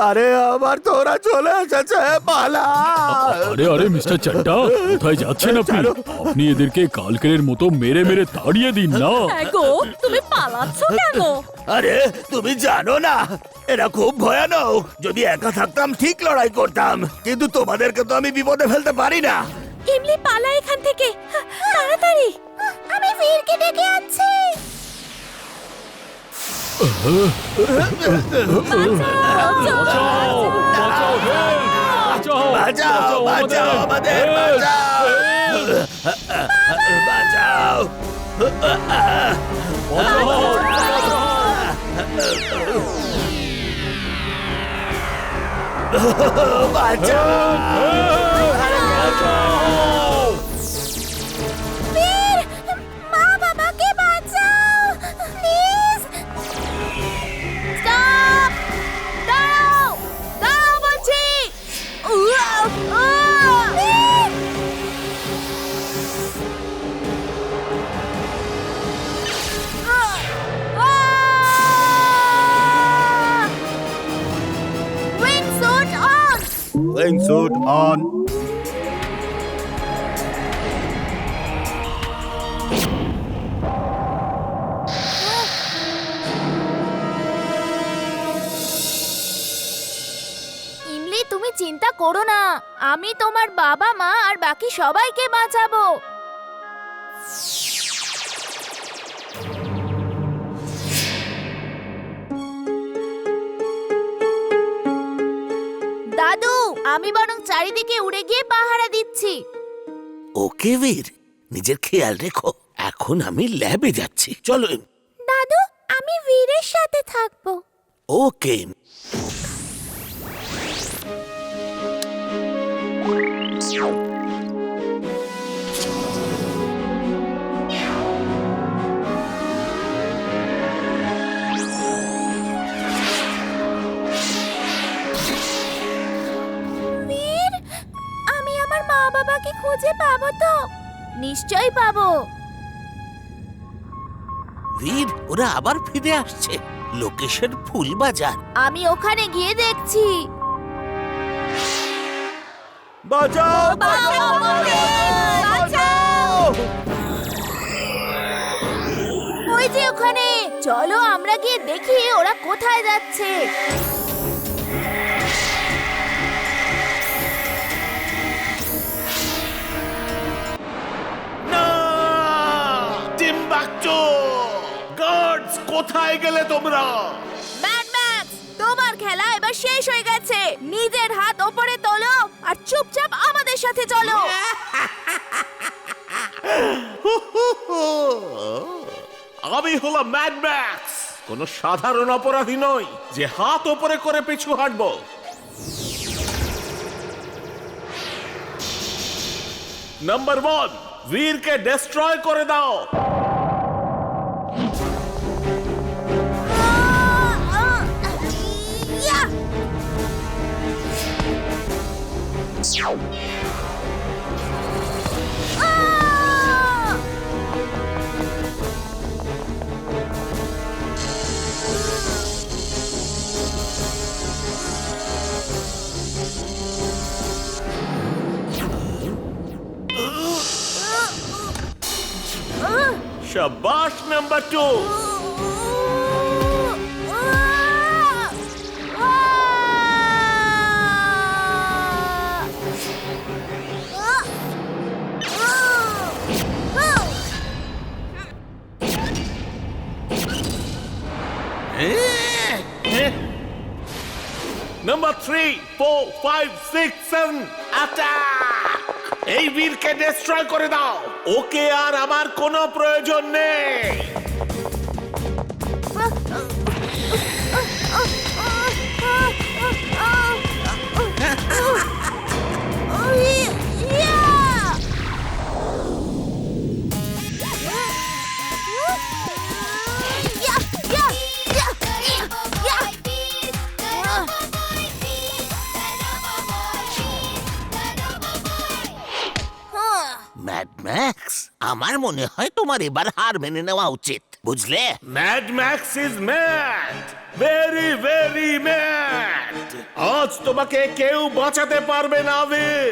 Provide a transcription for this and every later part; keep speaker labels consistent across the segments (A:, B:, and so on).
A: আরে আমার তো ওরা চলে এসেছে, পালা।
B: আরে আরে মিস্টার চাড্ডা, কোথায় যাচ্ছেন আপনি? আপনি এদেরকে কালকের মতো মেরে মেরে তাড়িয়ে দিন না।
C: গো, তুমি পালাচ্ছ কেন?
A: আরে তুমি জানো না, এরা খুব ভয়ানক। যদি একা থাকতাম ঠিক লড়াই করতাম, কিন্তু তোমাদেরকে তো আমি বিপদে ফেলতে পারি না।
C: ইমলি, পালা এখান থেকে তাড়াতাড়ি। আমি বীরকে ডেকে আনছি।
A: বাঁচাও, বাঁচাও আমাদের, বাঁচাও, বাঁচাও।
C: বীর, মা বাবাকে বাঁচাও প্লিজ। স্টপ, দাঁড়াও, দাঁড়াও বলছি। Wingsuit on!
A: Wingsuit on.
C: ইমলি, তুমি চিন্তা করো না, আমি তোমার বাবা মা আর বাকি সবাইকে বাঁচাবো। দাদু, আমি বরং চারিদিকে উড়ে গিয়ে পাহারা দিচ্ছি।
A: ওকে বীর, নিজের খেয়াল রেখো। এখন আমি ল্যাবে যাচ্ছি, চলো।
C: দাদু, আমি বীরের সাথে থাকবো।
A: ওকে।
C: বীর, আমি আমার মা বাবাকে খুঁজে পাবো তো? নিশ্চয়ই পাবো।
A: বীর, ওরা আবার ফিরে আসছে। লোকেশন ফুলবাজার।
C: আমি ওখানে গিয়ে দেখছি।
A: বাঁচাও,
C: বাঁচাও আমাকে, বাঁচাও। ওই যে ওখানে, চলো আমরা গিয়ে দেখি ওরা কোথায় যাচ্ছে।
D: না! টিম্বাকচু! গার্ডস, কোথায় গেলে তোমরা?
C: ম্যাড ম্যাক্স, তোমার খেলা এবার শেষ হয়ে গেছে। নিজের হাত ওপরে তোলো আর চুপচাপ আমাদের সাথে চলো।
D: আমি হলাম ম্যাড ম্যাক্স, কোন সাধারণ অপরাধী নই যে হাত ওপরে করে পিছু হাঁটবো। নাম্বার 1, বীরকে ডেস্ট্রয় করে দাও। শাবাশ নাম্বার 2। Number 3, 4, 5, 6, 7, attack! এই বীরকে ডেস্ট্রয় করে দাও। ওকে আর আমার কোনো প্রয়োজন নেই।
A: ম্যাড ম্যাক্স, আমার মনে হয় তোমার এবার হার মেনে নেওয়া উচিত, বুঝলে?
D: Mad max is mad, very very mad. আজ তোমাকে কেউ বাঁচাতে পারবে না বীর।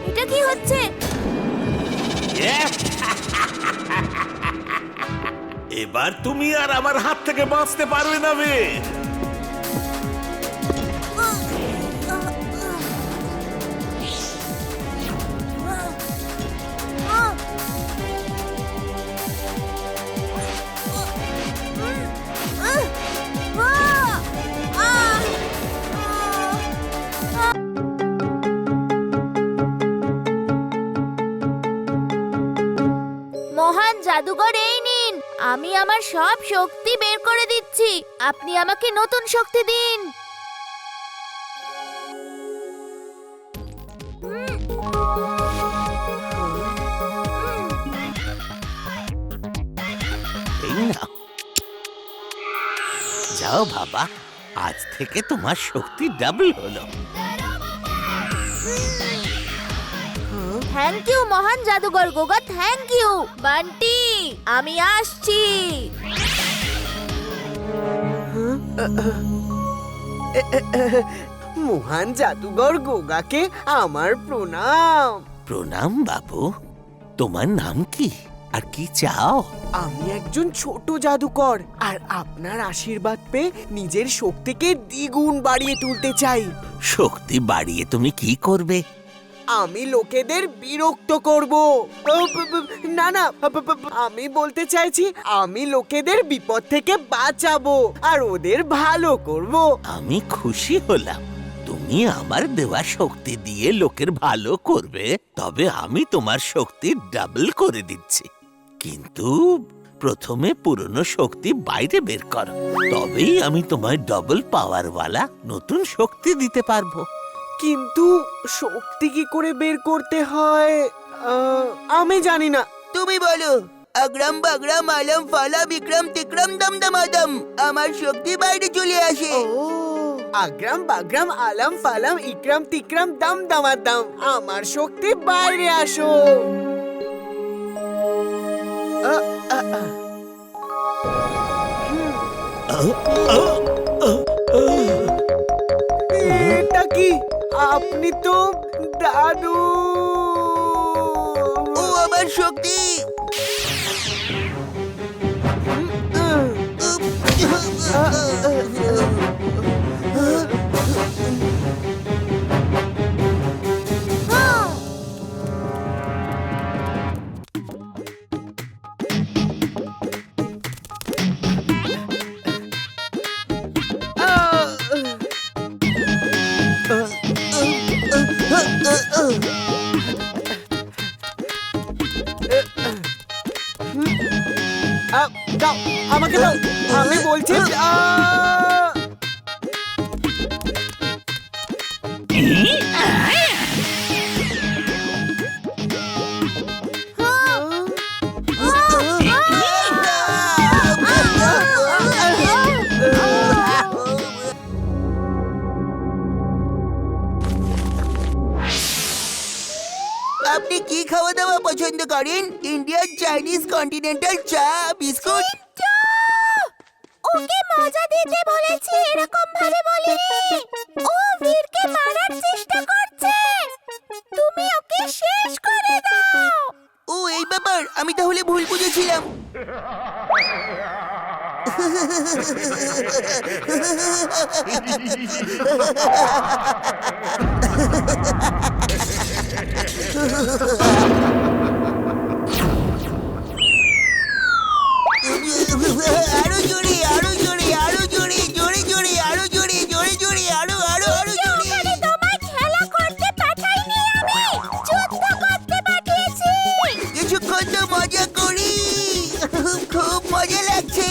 C: এটা কি হচ্ছে?
D: এবার তুমি আর আমার হাত থেকে বাঁচতে পারবে না বীর।
C: মহান জাদুকর, এই নিন, আমি আমার সব শক্তি বের করে দিচ্ছি। আপনি আমাকে নতুন শক্তি দিন।
A: এই নাও। যাও বাবা, আজ থেকে তোমার শক্তি ডাবল হলো।
C: থ্যাংক ইউ মহান জাদুকর গোগা, থ্যাংক ইউ। বান্টি, আমি আসছি।
E: মহান জাদুঘর গোগাকে আমার প্রণাম।
A: প্রণাম বাবু। তোমার নাম কি আর কি চাও?
E: আমি একজন ছোট জাদুকর, আর আপনার আশীর্বাদ পেয়ে নিজের শক্তিকে দ্বিগুণ বাড়িয়ে তুলতে চাই।
A: শক্তি বাড়িয়ে তুমি কি করবে?
E: আমি লোকেদের বিরক্ত করব। না না, আমি বলতে চাইছি আমি লোকেদের বিপদ থেকে বাঁচাবো আর ওদের ভালো করব।
A: আমি খুশি হলাম। তুমি আমার দেওয়া শক্তি দিয়ে লোকের ভালো করবে, তবে আমি তোমার শক্তি ডাবল করে দিচ্ছি। কিন্তু প্রথমে পুরনো শক্তি বাইরে বের করো, তবেই আমি তোমায় ডবল পাওয়ারওয়ালা নতুন শক্তি দিতে পারবো।
E: কিন্তু শক্তি কি করে বের করতে হয় আমি জানি না।
F: তুমি বলো। আগ্রাম বাগ্রাম আলম ফালা বিক্রম তিক্রম দমদমাদম, আমার শক্তি বাইরে চলে আসে।
E: ও, আগ্রাম বাগ্রাম আলম ফালাম ইকরাম তিকরাম দম দমাদম, আমার শক্তি বাইরে আসো। এটা কি? আপনি তো দাদু।
F: ও আমার শক্তি।
E: দাও, আমাকে দাও, আমি বলছি।
F: আপনি কি খাওয়া দাওয়া পছন্দ করেন? ইন্ডিয়ান, চাইনিজ, কন্টিনেন্টাল, চা, বিস্কুট?
C: ওকে মজা দিতে বলেছি, এরকম ভাবে বলিনি। ও বীরকে মারার চেষ্টা করছে, তুমি ওকে শেষ করে দাও।
F: ও এই ব্যাপার, আমি তাহলে ভুল বুঝেছিলাম। আরো জোরে, আরো জোরে, আরো জোরে, জোরে জোরে, আরো জোরে, জোরে জোরে, আরো আরো আরো জোরে।
C: ওখানে তোমায় খেলা করতে পাঠাইনি, আমি যুদ্ধ করতে পাঠিয়েছি।
F: কিছুক্ষণ তো মজা করি, খুব মজা লাগছে।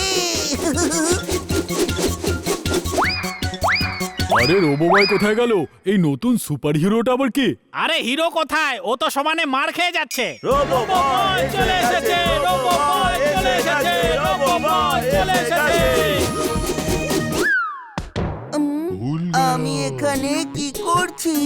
B: আরে রোবোবাই কোথায় গেল? এই নতুন সুপার হিরোটা আবার কে?
G: আরে হিরো কোথায়? ও তো সমানে মার খেয়ে যাচ্ছে।
D: রোবোবয়
G: চলে এসেছে, রোবোবয় চলে এসেছে, রোবোবয় চলে এসেছে।
F: আমি এখানে কি করছি?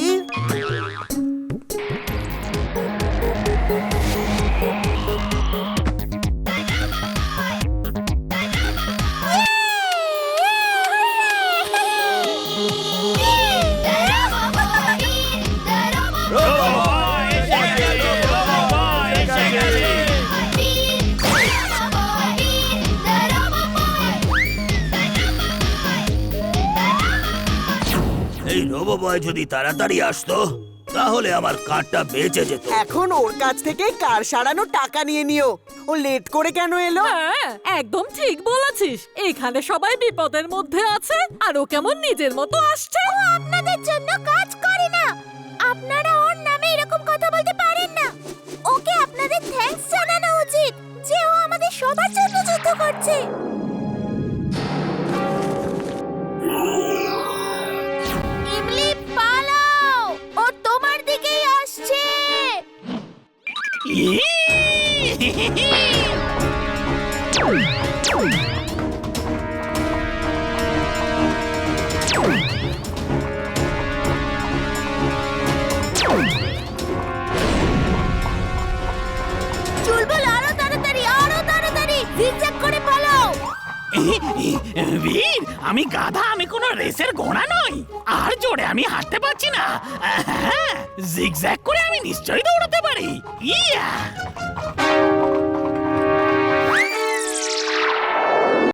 H: রোবোবয় যদি তাড়াতাড়ি আসতো তাহলে আমার কারটা বেঁচে যেত।
E: এখন ওর কাছ থেকে কার সারানো টাকা নিয়ে নিও। ও লেট করে কেন এলো?
I: হ্যাঁ একদম ঠিক বলেছিস। এখানে সবাই বিপদের মধ্যে আছে আর ও কেমন নিজের মতো আসছে।
C: ও আপনাদের জন্য কাজ করে না। আপনারা ওর নামে এরকম কথা বলতে পারেন না। ওকে আপনাদের থ্যাঙ্কস জানানো উচিত যে ও আমাদের সবার জন্য যুদ্ধ করছে। ইমলি পালাও, ও তোমার দিকেই আসছে। চুলবুল আরো তাড়াতাড়ি জিগজ্যাগ করে পালাও।
G: বীর, আমি গাধা, আমি কোনো রেসের ঘোড়া নই। আর জোরে আমি হাঁটতে পারছি না। জিগজ্যাগ করে আমি নিশ্চয়ই দৌড়াতে পারি। ইয়া